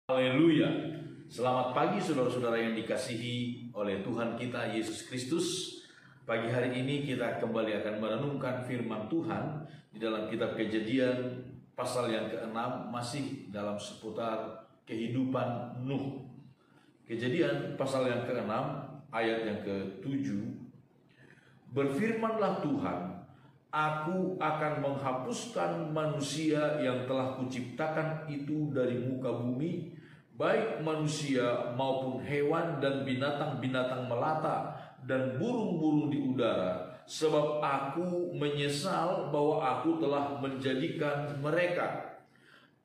Haleluya. Selamat pagi saudara-saudara yang dikasihi oleh Tuhan kita Yesus Kristus. Pagi hari ini kita kembali akan merenungkan firman Tuhan di dalam kitab Kejadian pasal yang ke-6, masih dalam seputar kehidupan Nuh. Kejadian pasal yang ke-6 ayat yang ke-7. Berfirmanlah Tuhan, Aku akan menghapuskan manusia yang telah kuciptakan itu dari muka bumi, baik manusia maupun hewan dan binatang-binatang melata dan burung-burung di udara, sebab aku menyesal bahwa aku telah menjadikan mereka.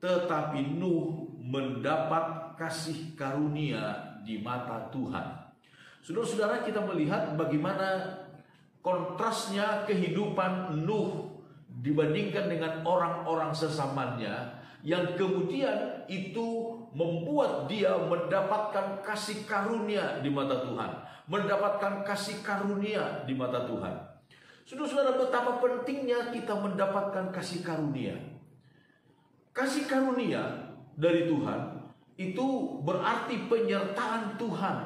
Tetapi Nuh mendapat kasih karunia di mata Tuhan. Saudara-saudara, kita melihat bagaimana kontrasnya kehidupan Nuh dibandingkan dengan orang-orang sesamanya, yang kemudian itu membuat dia mendapatkan kasih karunia di mata Tuhan, mendapatkan kasih karunia di mata Tuhan. Saudara-saudara, betapa pentingnya kita mendapatkan kasih karunia. Kasih karunia dari Tuhan itu berarti penyertaan Tuhan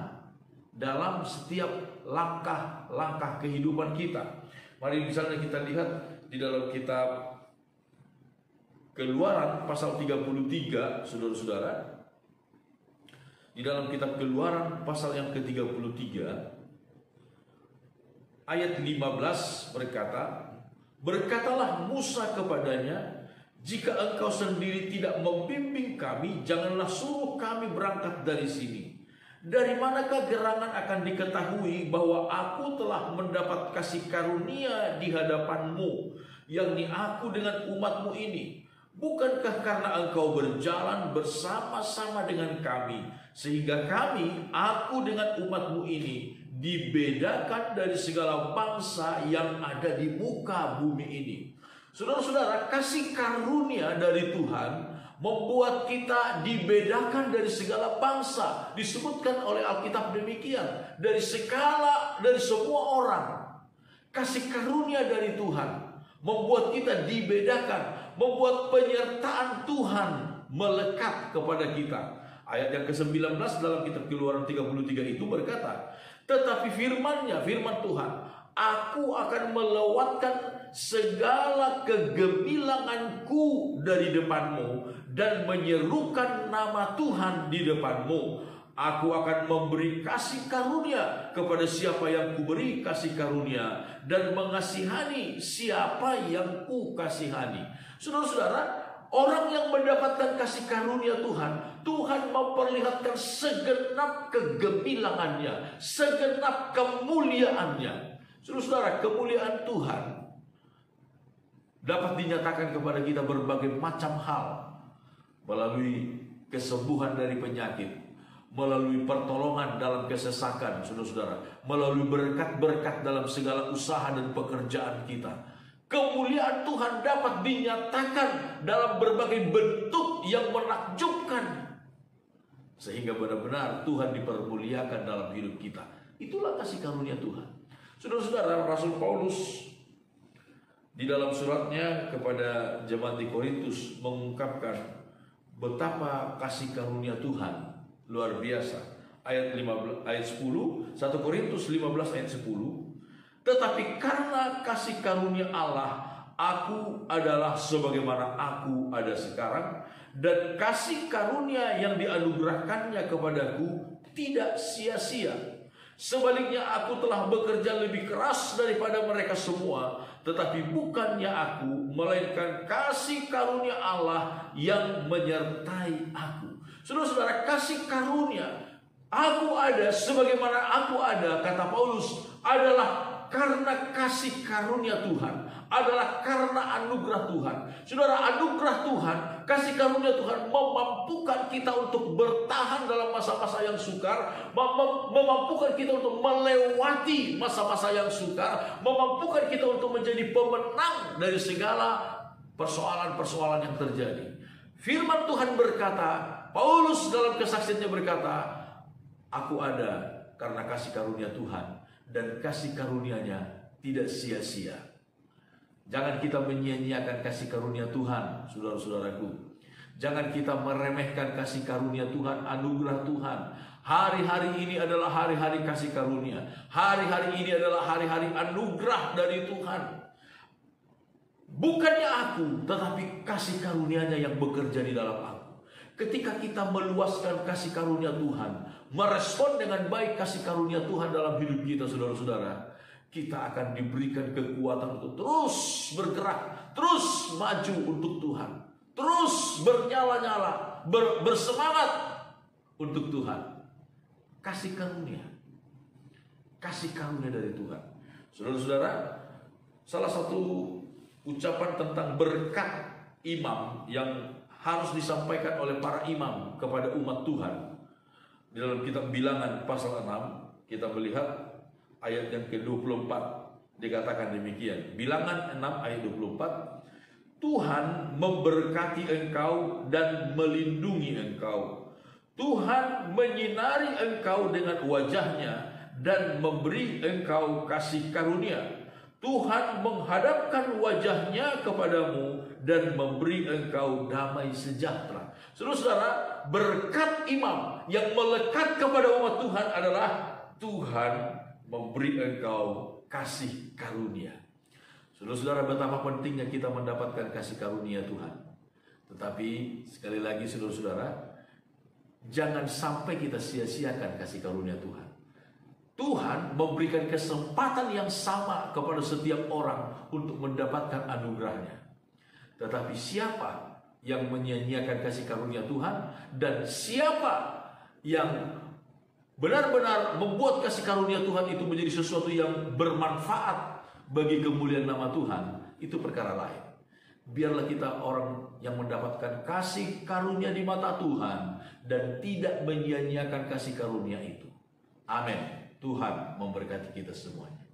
dalam setiap langkah-langkah kehidupan kita. Mari misalnya kita lihat di dalam kitab Keluaran pasal 33, saudara-saudara. Di dalam kitab Keluaran pasal yang ke-33 ayat 15 berkata, Berkatalah Musa kepadanya, Jika engkau sendiri tidak membimbing kami, janganlah suruh kami berangkat dari sini. Dari manakah gerangan akan diketahui bahwa aku telah mendapat kasih karunia di hadapanmu, yakni aku dengan umatmu ini? Bukankah karena engkau berjalan bersama-sama dengan kami, sehingga kami, aku dengan umatmu ini, dibedakan dari segala bangsa yang ada di muka bumi ini? Saudara-saudara, kasih karunia dari Tuhan membuat kita dibedakan dari segala bangsa. Disebutkan oleh Alkitab demikian. Dari semua orang. Kasih karunia dari Tuhan membuat kita dibedakan, membuat penyertaan Tuhan melekat kepada kita. Ayat yang ke-19 dalam kitab Keluaran 33 itu berkata, Tetapi firman Tuhan, Aku akan melewatkan segala kegemilanganku dari depanmu dan menyerukan nama Tuhan di depanmu. Aku akan memberi kasih karunia kepada siapa yang kuberi kasih karunia, dan mengasihani siapa yang ku kasihani. Saudara-saudara, orang yang mendapatkan kasih karunia Tuhan, Tuhan memperlihatkan segenap kegemilangannya, segenap kemuliaannya. Saudara-saudara, kemuliaan Tuhan dapat dinyatakan kepada kita berbagai macam hal, melalui kesembuhan dari penyakit, melalui pertolongan dalam kesesakan, saudara-saudara, melalui berkat-berkat dalam segala usaha dan pekerjaan kita. Kemuliaan Tuhan dapat dinyatakan dalam berbagai bentuk yang menakjubkan, sehingga benar-benar Tuhan dipermuliakan dalam hidup kita. Itulah kasih karunia Tuhan. Saudara-saudara, Rasul Paulus di dalam suratnya kepada jemaat di Korintus mengungkapkan betapa kasih karunia Tuhan luar biasa. Ayat 10, 1 Korintus 15 ayat 10. Tetapi karena kasih karunia Allah, aku adalah sebagaimana aku ada sekarang, dan kasih karunia yang dianugerahkannya kepadaku tidak sia-sia. Sebaliknya aku telah bekerja lebih keras daripada mereka semua, tetapi bukannya aku, melainkan kasih karunia Allah yang menyertai aku. Saudara-saudara, kasih karunia, aku ada sebagaimana aku ada, kata Paulus, adalah karena kasih karunia Tuhan, adalah karena anugerah Tuhan. Saudara, anugerah Tuhan, kasih karunia Tuhan memampukan kita untuk bertahan dalam masa-masa yang sukar, memampukan kita untuk melewati masa-masa yang sukar, memampukan kita untuk menjadi pemenang dari segala persoalan-persoalan yang terjadi. Firman Tuhan berkata, Paulus dalam kesaksiannya berkata, Aku ada karena kasih karunia Tuhan, dan kasih karunia-Nya tidak sia-sia. Jangan kita menyia-nyiakan kasih karunia Tuhan, saudara-saudaraku. Jangan kita meremehkan kasih karunia Tuhan, anugerah Tuhan. Hari-hari ini adalah hari-hari kasih karunia. Hari-hari ini adalah hari-hari anugerah dari Tuhan. Bukannya aku, tetapi kasih karunia-Nya yang bekerja di dalam aku. Ketika kita meluaskan kasih karunia Tuhan, merespon dengan baik kasih karunia Tuhan dalam hidup kita, saudara-saudara, kita akan diberikan kekuatan untuk terus bergerak, terus maju untuk Tuhan, terus bernyala-nyala, bersemangat untuk Tuhan. Kasih karunia dari Tuhan. Saudara-saudara, salah satu ucapan tentang berkat imam yang harus disampaikan oleh para imam kepada umat Tuhan, di dalam kitab Bilangan pasal 6 kita melihat ayat yang ke-24, dikatakan demikian. Bilangan 6 ayat 24, Tuhan memberkati engkau dan melindungi engkau. Tuhan menyinari engkau dengan wajahnya dan memberi engkau kasih karunia. Tuhan menghadapkan wajahnya kepadamu dan memberi engkau damai sejahtera. Saudara-saudara, berkat imam yang melekat kepada umat Tuhan adalah Tuhan memberi engkau kasih karunia. Saudara-saudara, betapa pentingnya kita mendapatkan kasih karunia Tuhan. Tetapi sekali lagi saudara-saudara, jangan sampai kita sia-siakan kasih karunia Tuhan. Tuhan memberikan kesempatan yang sama kepada setiap orang untuk mendapatkan anugerahnya. Tetapi siapa yang menyia-nyiakan kasih karunia Tuhan, dan siapa yang benar-benar membuat kasih karunia Tuhan itu menjadi sesuatu yang bermanfaat bagi kemuliaan nama Tuhan, itu perkara lain. Biarlah kita orang yang mendapatkan kasih karunia di mata Tuhan dan tidak menyia-nyiakan kasih karunia itu. Amin. Tuhan memberkati kita semuanya.